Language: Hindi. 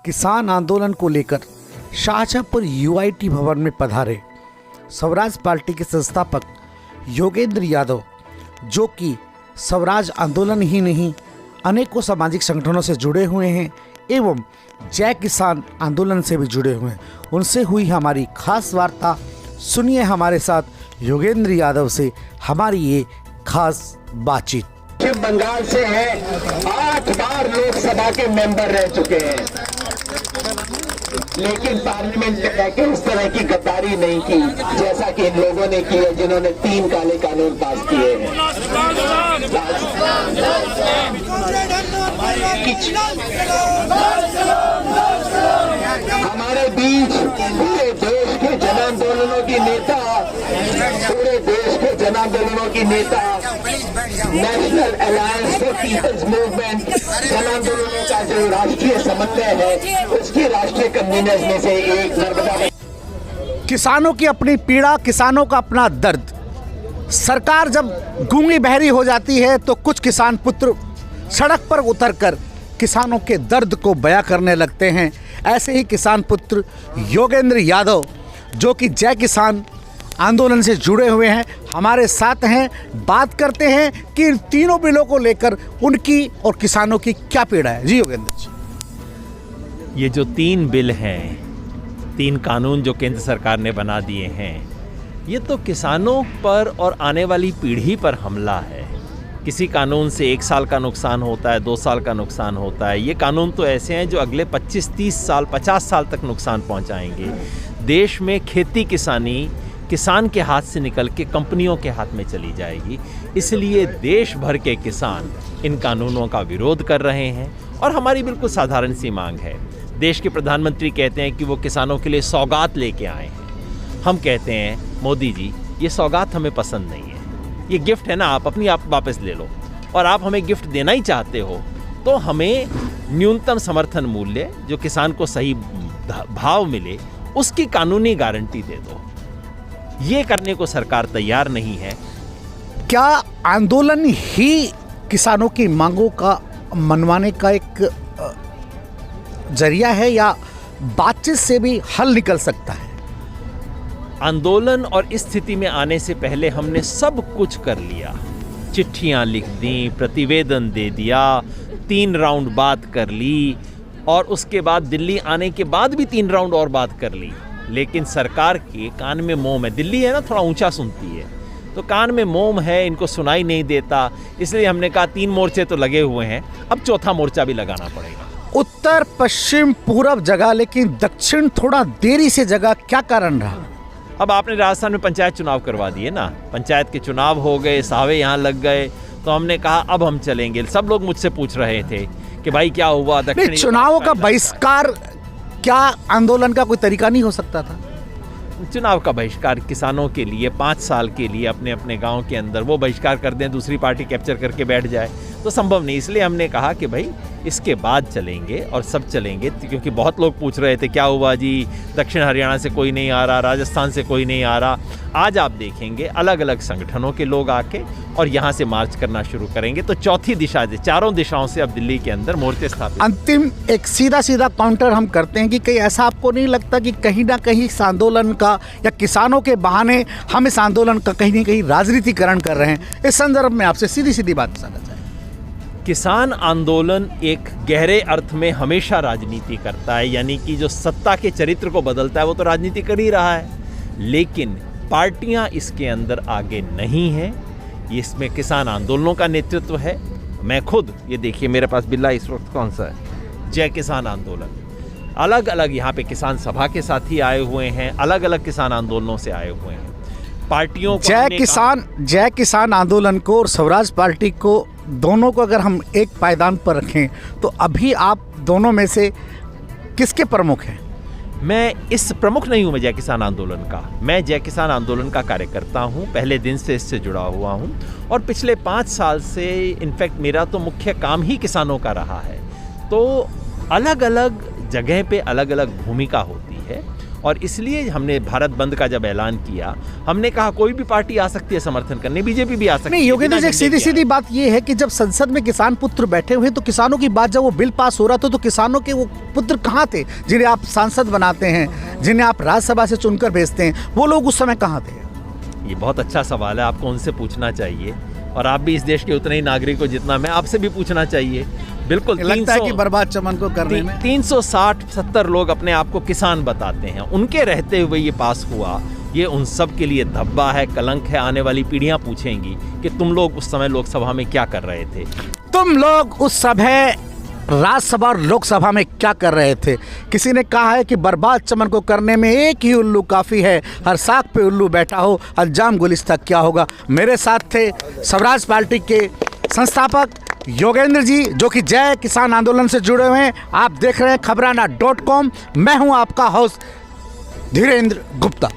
किसान आंदोलन को लेकर शाहजहांपुर यूआईटी भवन में पधारे स्वराज पार्टी के संस्थापक योगेंद्र यादव, जो कि स्वराज आंदोलन ही नहीं अनेकों सामाजिक संगठनों से जुड़े हुए हैं एवं जय किसान आंदोलन से भी जुड़े हुए हैं। उनसे हुई हमारी खास वार्ता सुनिए हमारे साथ योगेंद्र यादव से हमारी ये खास बातचीत। पश्चिम बंगाल से हैं, 8 बार लोकसभा के मेंबर रह चुके हैं, लेकिन पार्लियामेंट में रहकर उस तरह की गद्दारी नहीं की जैसा कि इन लोगों ने की है, जिन्होंने 3 काले कानून पास किए हैं। हमारे बीच पूरे देश के जन आंदोलनों की नेता, national alliance for people's movement जन आंदोलनों का जो राष्ट्रीय समन्वय है, उसके राष्ट्रीय कन्वीनर्स में से एक नर्मदा। किसानों की अपनी पीड़ा, किसानों का अपना दर्द। सरकार जब गूंगी बहरी हो जाती है तो कुछ किसान पुत्र सड़क पर उतरकर किसानों के दर्द को बयां करने लगते हैं। ऐसे ही किसान पुत्र योगेंद्र यादव, जो कि जय किसान आंदोलन से जुड़े हुए हैं, हमारे साथ हैं। बात करते हैं कि इन तीनों बिलों को लेकर उनकी और किसानों की क्या पीड़ा है। जी योगेंद्र जी, ये जो 3 बिल हैं, 3 कानून जो केंद्र सरकार ने बना दिए हैं, ये तो किसानों पर और आने वाली पीढ़ी पर हमला है। किसी कानून से 1 साल का नुकसान होता है, 2 साल का नुकसान होता है। ये कानून तो ऐसे हैं जो अगले 25-30 साल, 50 साल तक नुकसान पहुंचाएंगे। देश में खेती किसानी किसान के हाथ से निकल के कंपनियों के हाथ में चली जाएगी। इसलिए देश भर के किसान इन कानूनों का विरोध कर रहे हैं और हमारी बिल्कुल साधारण सी मांग है। देश के प्रधानमंत्री कहते हैं कि वो किसानों के लिए सौगात लेके आए हैं। हम कहते हैं मोदी जी, ये सौगात हमें पसंद नहीं है, ये गिफ्ट है ना, आप अपनी आप वापस ले लो। और आप हमें गिफ्ट देना ही चाहते हो तो हमें न्यूनतम समर्थन मूल्य जो किसान को सही भाव मिले, उसकी कानूनी गारंटी दे दो। ये करने को सरकार तैयार नहीं है। क्या आंदोलन ही किसानों की मांगों का मनवाने का एक जरिया है या बातचीत से भी हल निकल सकता है? आंदोलन और इस स्थिति में आने से पहले हमने सब कुछ कर लिया। चिट्ठियां लिख दी, प्रतिवेदन दे दिया, 3 राउंड बात कर ली और उसके बाद दिल्ली आने के बाद भी 3 राउंड और बात कर ली। लेकिन सरकार के कान में मोम है। दिल्ली है ना, थोड़ा ऊंचा सुनती है, तो कान में मोम है, इनको सुनाई नहीं देता। इसलिए हमने कहा 3 मोर्चे तो लगे हुए हैं, अब 4था मोर्चा भी लगाना पड़ेगा। उत्तर, पश्चिम, पूरब जगह, लेकिन दक्षिण थोड़ा देरी से जगह, क्या कारण रहा? अब आपने राजस्थान में पंचायत चुनाव करवा दिए ना, पंचायत के चुनाव हो गए, सावे यहाँ लग गए, तो हमने कहा अब हम चलेंगे। सब लोग मुझसे पूछ रहे थे कि भाई क्या हुआ दक्षिण चुनावों का बहिष्कार, क्या आंदोलन का कोई तरीका नहीं हो सकता था? चुनाव का बहिष्कार किसानों के लिए 5 साल के लिए अपने अपने गांव के अंदर वो बहिष्कार कर दें, दूसरी पार्टी कैप्चर करके बैठ जाए, तो संभव नहीं। इसलिए हमने कहा कि भाई इसके बाद चलेंगे और सब चलेंगे, क्योंकि बहुत लोग पूछ रहे थे क्या हुआ जी, दक्षिण हरियाणा से कोई नहीं आ रहा, राजस्थान से कोई नहीं आ रहा। आज आप देखेंगे अलग अलग संगठनों के लोग आके और यहाँ से मार्च करना शुरू करेंगे। तो चौथी दिशा से, चारों दिशाओं से अब दिल्ली के अंदर मोर्चे स्थापित। अंतिम एक सीधा काउंटर हम करते हैं कि कहीं ऐसा आपको नहीं लगता कि कहीं ना कहीं इस आंदोलन का या किसानों के बहाने हम इस आंदोलन का कहीं ना कहीं राजनीतिकरण कर रहे हैं? इस संदर्भ में आपसे सीधी बात साझा चाहें। किसान आंदोलन एक गहरे अर्थ में हमेशा राजनीति करता है, यानी कि जो सत्ता के चरित्र को बदलता है वो तो राजनीति कर ही रहा है, लेकिन पार्टियां इसके अंदर आगे नहीं हैं। इसमें किसान आंदोलनों का नेतृत्व है। मैं खुद, ये देखिए मेरे पास बिल्ला इस वक्त कौन सा है, जय किसान आंदोलन, अलग अलग यहाँ पे किसान सभा के साथी आए हुए हैं, अलग अलग किसान आंदोलनों से आए हुए हैं। पार्टियों को जय किसान आंदोलन को और स्वराज पार्टी को, दोनों को अगर हम एक पायदान पर रखें तो अभी आप दोनों में से किसके प्रमुख हैं? मैं इस प्रमुख नहीं हूं, मैं जय किसान आंदोलन का, मैं जय किसान आंदोलन का कार्यकर्ता हूं, पहले दिन से इससे जुड़ा हुआ हूं और पिछले 5 साल से इनफैक्ट मेरा तो मुख्य काम ही किसानों का रहा है। तो अलग अलग जगह पे अलग अलग भूमिका होती है और इसलिए हमने भारत बंद का जब ऐलान किया, हमने कहा कोई भी पार्टी आ सकती है समर्थन करने, बीजेपी भी आ सकती है। नहीं योगेंद्र जी, एक सीधी सीधी बात ये है कि जब संसद में किसान पुत्र बैठे हुए तो किसानों की बात, जब वो बिल पास हो रहा था तो किसानों के वो पुत्र कहाँ थे जिन्हें आप सांसद बनाते हैं, जिन्हें आप राज्यसभा से चुनकर भेजते हैं, वो लोग उस समय कहाँ थे? ये बहुत अच्छा सवाल है, आपको उनसे पूछना चाहिए, और आप भी इस देश के उतने ही नागरिक हो जितना मैं, आपसे भी पूछना चाहिए। बिल्कुल लगता है कि बर्बाद चमन को करने में 360-70 लोग अपने आप को किसान बताते हैं, उनके रहते हुए ये पास हुआ, ये उन सब के लिए धब्बा है, कलंक है। आने वाली पीढ़ियां पूछेंगी कि तुम लोग उस समय लोकसभा में क्या कर रहे थे, तुम लोग उस समय राज्यसभा और लोकसभा में क्या कर रहे थे। किसी ने कहा है कि बर्बाद चमन को करने में एक ही उल्लू काफ़ी है, हर साख पे उल्लू बैठा हो, अंजाम गुलिस्ता क्या होगा। मेरे साथ थे स्वराज पार्टी के संस्थापक योगेंद्र जी, जो कि जय किसान आंदोलन से जुड़े हुए हैं। आप देख रहे हैं खबराना.com। मैं हूं आपका होस्ट धीरेन्द्र गुप्ता।